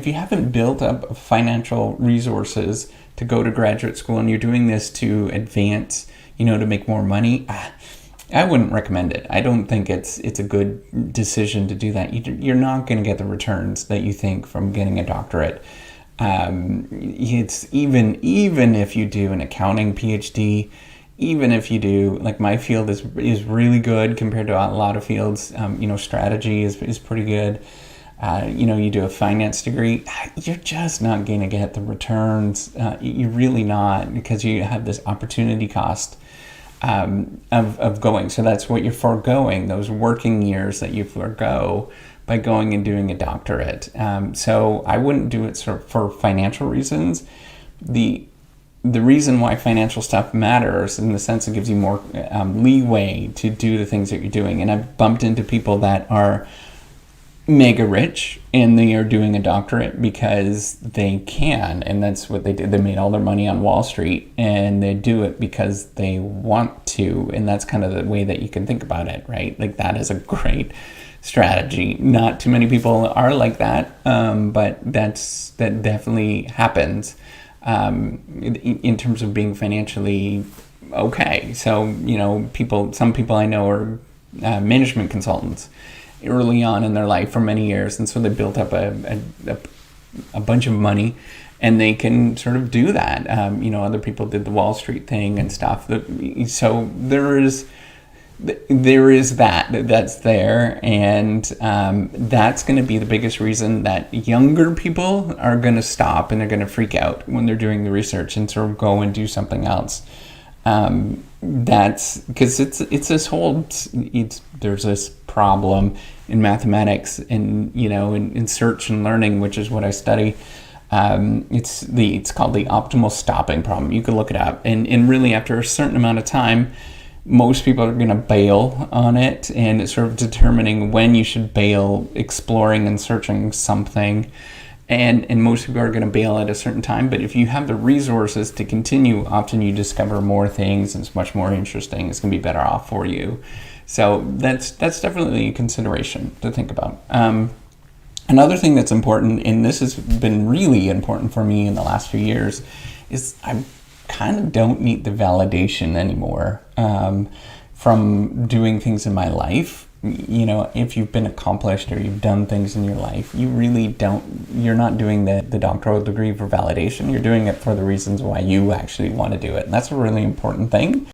If you haven't built up financial resources to go to graduate school and you're doing this to advance, to make more money, I wouldn't recommend it. I don't think it's a good decision to do that. You're not going to get the returns that you think from getting a doctorate. It's even if you do an accounting PhD, even if you do, like my field is really good compared to a lot of fields. Strategy is pretty good. You do a finance degree, you're just not going to get the returns. You're really not, because you have this opportunity cost of going. So that's what you're foregoing, those working years that you forego by going and doing a doctorate. So I wouldn't do it for financial reasons. The reason why financial stuff matters, in the sense it gives you more leeway to do the things that you're doing. And I've bumped into people that are mega rich and they are doing a doctorate because they can, and that's what they did. They made all their money on Wall Street and they do it because they want to, and that's kind of the way that you can think about it, right? Like, that is a great strategy. Not too many people are like that, but that definitely happens in terms of being financially okay. So some people I know are management consultants early on in their life for many years, and so they built up a bunch of money, and they can sort of do that. Other people did the Wall Street thing and stuff. So there is that's there, and that's going to be the biggest reason that younger people are going to stop and they're going to freak out when they're doing the research and sort of go and do something else. That's because there's this problem in mathematics and in search and learning, which is what I study. It's called the optimal stopping problem. You can look it up, and really after a certain amount of time, most people are going to bail on it, and it's sort of determining when you should bail exploring and searching something. And most people are going to bail at a certain time. But if you have the resources to continue, often you discover more things, and it's much more interesting. It's going to be better off for you. So that's definitely a consideration to think about. Another thing that's important, and this has been really important for me in the last few years, is I kind of don't need the validation anymore from doing things in my life. If you've been accomplished or you've done things in your life, you're not doing the doctoral degree for validation. You're doing it for the reasons why you actually want to do it. And that's a really important thing.